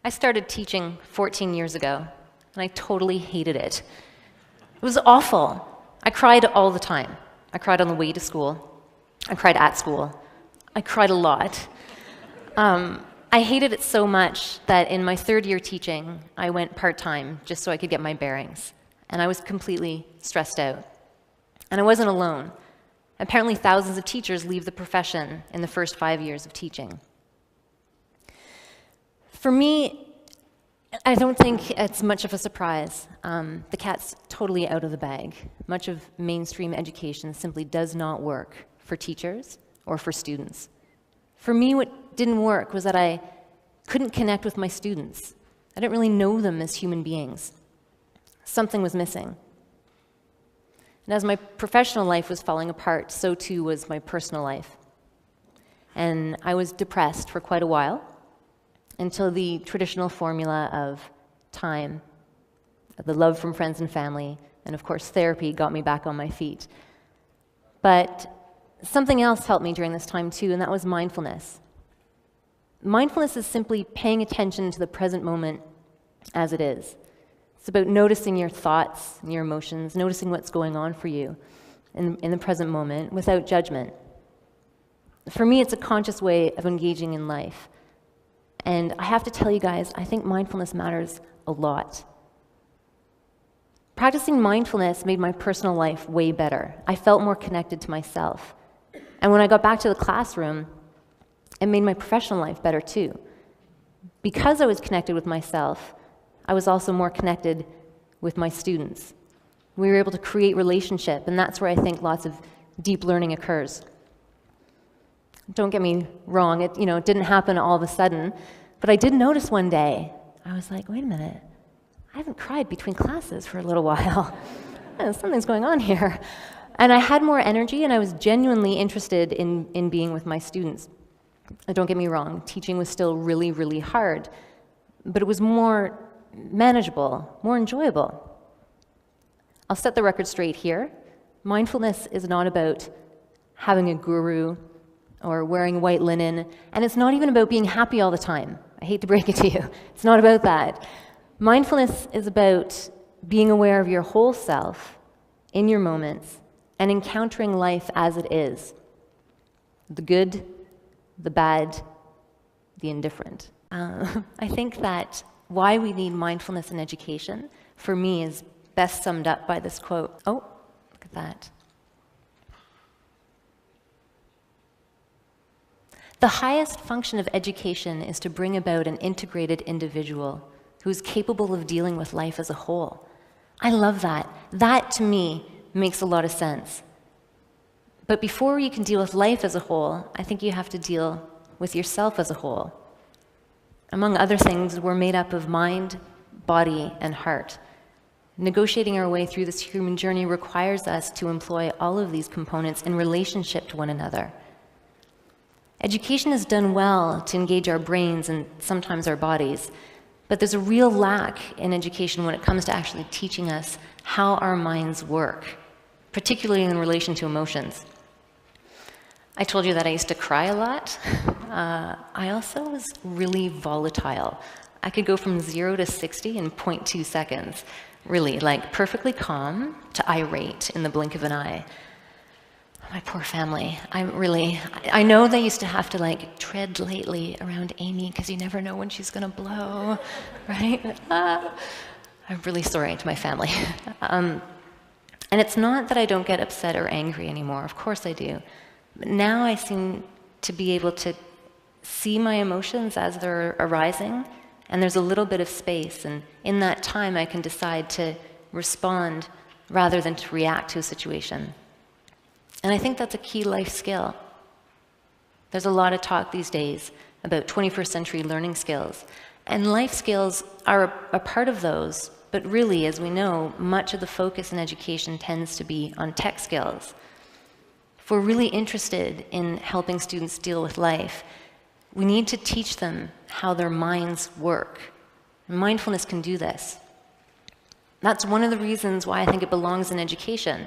I started teaching 14 years ago, and I totally hated it. It was awful. I cried all the time. I cried on the way to school. I cried at school. I cried a lot. I hated it so much that in my third year teaching, I went part-time just so I could get my bearings. And I was completely stressed out. And I wasn't alone. Apparently, thousands of teachers leave the profession in the first 5 years of teaching. For me, I don't think it's much of a surprise. The cat's totally out of the bag. Much of mainstream education simply does not work for teachers or for students. For me, what didn't work was that I couldn't connect with my students. I didn't really know them as human beings. Something was missing. And as my professional life was falling apart, so too was my personal life. And I was depressed for quite a while, until the traditional formula of time, the love from friends and family, and of course therapy got me back on my feet. But something else helped me during this time too, and that was mindfulness. Mindfulness is simply paying attention to the present moment as it is. It's about noticing your thoughts and your emotions, noticing what's going on for you in the present moment without judgment. For me, it's a conscious way of engaging in life. And I have to tell you guys, I think mindfulness matters a lot. Practicing mindfulness made my personal life way better. I felt more connected to myself. And when I got back to the classroom, it made my professional life better too. Because I was connected with myself, I was also more connected with my students. We were able to create relationship, and that's where I think lots of deep learning occurs. Don't get me wrong, it didn't happen all of a sudden, but I did notice one day, I was like, wait a minute, I haven't cried between classes for a little while. Something's going on here. And I had more energy, and I was genuinely interested in being with my students. Don't get me wrong, teaching was still really, really hard, but it was more manageable, more enjoyable. I'll set the record straight here. Mindfulness is not about having a guru or wearing white linen, and it's not even about being happy all the time. I hate to break it to you. It's not about that. Mindfulness is about being aware of your whole self in your moments and encountering life as it is. The good, the bad, the indifferent. I think that why we need mindfulness in education, for me, is best summed up by this quote. Oh, look at that. The highest function of education is to bring about an integrated individual who is capable of dealing with life as a whole. I love that. That, to me, makes a lot of sense. But before you can deal with life as a whole, I think you have to deal with yourself as a whole. Among other things, we're made up of mind, body, and heart. Negotiating our way through this human journey requires us to employ all of these components in relationship to one another. Education is done well to engage our brains and sometimes our bodies, but there's a real lack in education when it comes to actually teaching us how our minds work, particularly in relation to emotions. I told you that I used to cry a lot. I also was really volatile. I could go from 0 to 60 in 0.2 seconds. Really, like perfectly calm to irate in the blink of an eye. My poor family. I know they used to have to tread lightly around Amy because you never know when she's gonna blow, right? I'm really sorry to my family. And it's not that I don't get upset or angry anymore, of course I do. But now I seem to be able to see my emotions as they're arising, and there's a little bit of space, and in that time I can decide to respond rather than to react to a situation. And I think that's a key life skill. There's a lot of talk these days about 21st century learning skills, and life skills are a part of those, but really, as we know, much of the focus in education tends to be on tech skills. If we're really interested in helping students deal with life, we need to teach them how their minds work. Mindfulness can do this. That's one of the reasons why I think it belongs in education.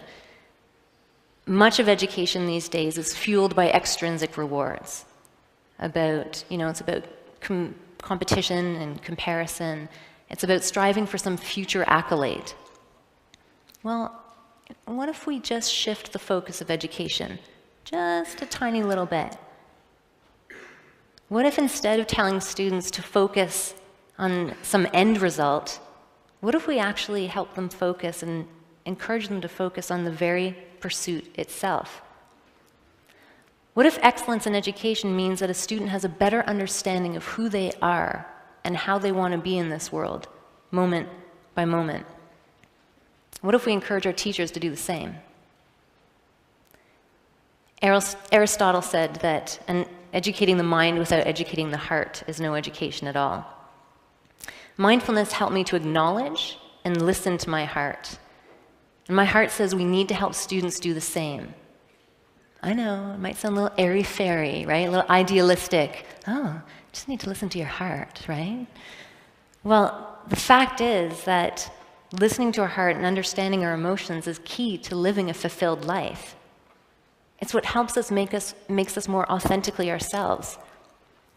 Much of education these days is fueled by extrinsic rewards. It's about competition and comparison. It's about striving for some future accolade. Well, what if we just shift the focus of education just a tiny little bit? What if instead of telling students to focus on some end result, what if we actually help them focus and encourage them to focus on the very pursuit itself? What if excellence in education means that a student has a better understanding of who they are and how they want to be in this world, moment by moment? What if we encourage our teachers to do the same? Aristotle said that educating the mind without educating the heart is no education at all. Mindfulness helped me to acknowledge and listen to my heart. And my heart says we need to help students do the same. I know, it might sound a little airy-fairy, right? A little idealistic. Oh, just need to listen to your heart, right? Well, the fact is that listening to our heart and understanding our emotions is key to living a fulfilled life. It's what helps us makes us more authentically ourselves.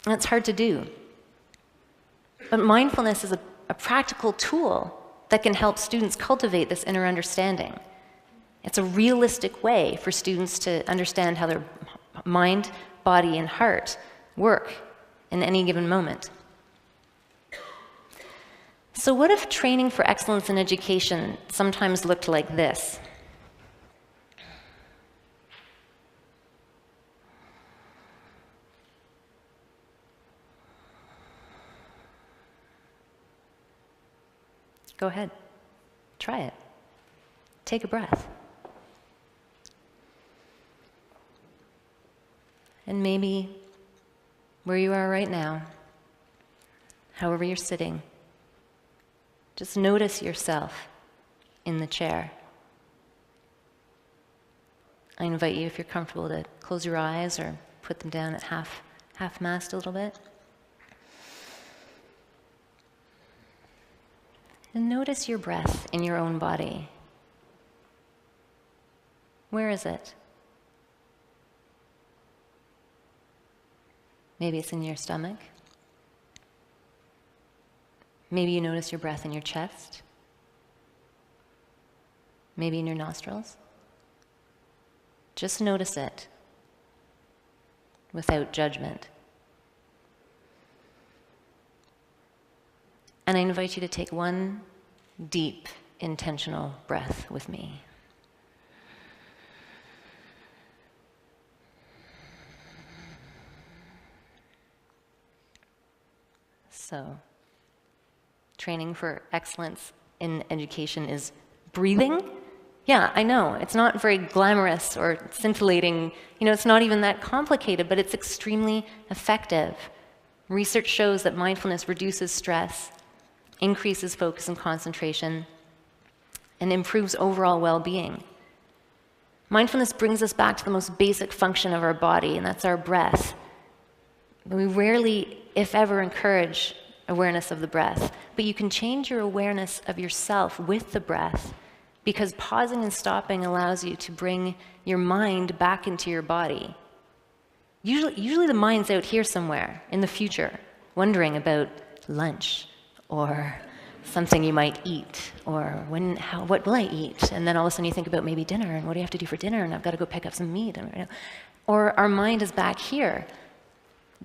And it's hard to do. But mindfulness is a practical tool that can help students cultivate this inner understanding. It's a realistic way for students to understand how their mind, body, and heart work in any given moment. So what if training for excellence in education sometimes looked like this? Go ahead. Try it. Take a breath. And maybe where you are right now, however you're sitting, just notice yourself in the chair. I invite you, if you're comfortable, to close your eyes or put them down at half-mast a little bit. And notice your breath in your own body. Where is it? Maybe it's in your stomach. Maybe you notice your breath in your chest. Maybe in your nostrils. Just notice it without judgment. And I invite you to take one deep, intentional breath with me. So, training for excellence in education is breathing. Yeah, I know, it's not very glamorous or scintillating. You know, it's not even that complicated, but it's extremely effective. Research shows that mindfulness reduces stress, increases focus and concentration, and improves overall well-being. Mindfulness brings us back to the most basic function of our body, and that's our breath. We rarely, if ever, encourage awareness of the breath, but you can change your awareness of yourself with the breath, because pausing and stopping allows you to bring your mind back into your body. Usually the mind's out here somewhere in the future, wondering about lunch, or something you might eat, or what will I eat? And then all of a sudden you think about maybe dinner, and what do you have to do for dinner? And I've got to go pick up some meat. Or our mind is back here,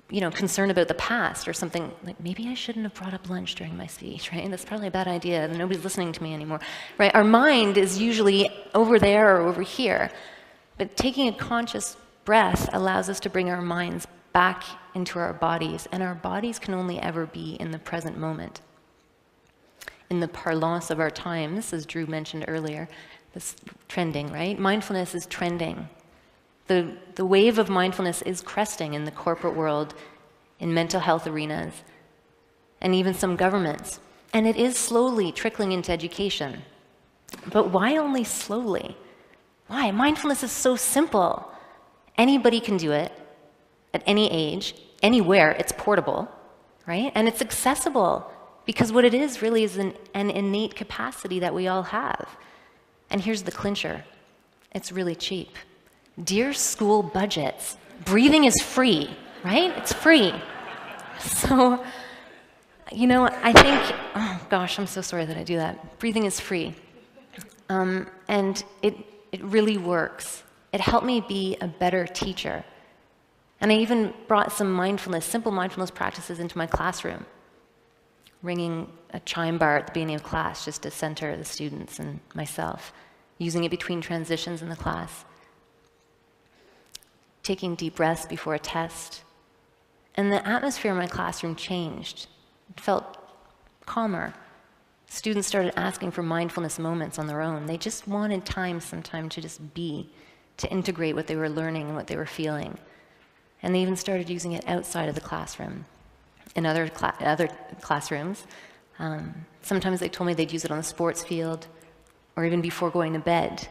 you know, concerned about the past or something, like maybe I shouldn't have brought up lunch during my speech, right? That's probably a bad idea. Nobody's listening to me anymore, right? Our mind is usually over there or over here, but taking a conscious breath allows us to bring our minds back into our bodies, and our bodies can only ever be in the present moment. In the parlance of our times, as Drew mentioned earlier, this trending, right? Mindfulness is trending. The wave of mindfulness is cresting in the corporate world, in mental health arenas, and even some governments. And it is slowly trickling into education. But why only slowly? Why? Mindfulness is so simple. Anybody can do it at any age, anywhere. It's portable, right? And it's accessible, because what it is really is an innate capacity that we all have. And here's the clincher. It's really cheap. Dear school budgets, breathing is free, right? It's free. So You know, I think, oh gosh, I'm so sorry that I do that. Breathing is free. And it really works. It helped me be a better teacher. And I even brought some mindfulness, simple mindfulness practices into my classroom. Ringing a chime bar at the beginning of class just to center the students and myself. Using it between transitions in the class. Taking deep breaths before a test. And the atmosphere in my classroom changed. It felt calmer. Students started asking for mindfulness moments on their own. They just wanted some time to just be, to integrate what they were learning and what they were feeling. And they even started using it outside of the classroom. In other classrooms, sometimes they told me they'd use it on the sports field or even before going to bed,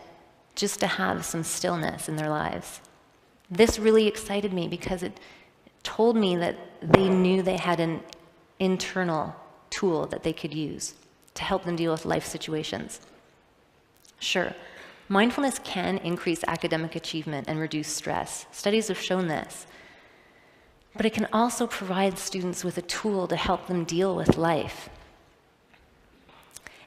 just to have some stillness in their lives. This really excited me because it told me that they knew they had an internal tool that they could use to help them deal with life situations. Sure, mindfulness can increase academic achievement and reduce stress. Studies have shown this. But it can also provide students with a tool to help them deal with life.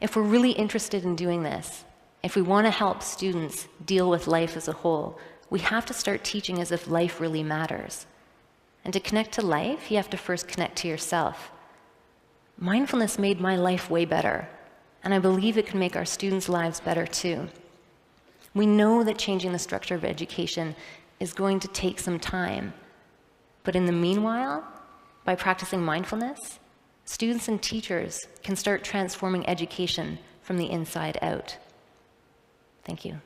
If we're really interested in doing this, if we want to help students deal with life as a whole, we have to start teaching as if life really matters. And to connect to life, you have to first connect to yourself. Mindfulness made my life way better, and I believe it can make our students' lives better too. We know that changing the structure of education is going to take some time, but in the meanwhile, by practicing mindfulness, students and teachers can start transforming education from the inside out. Thank you.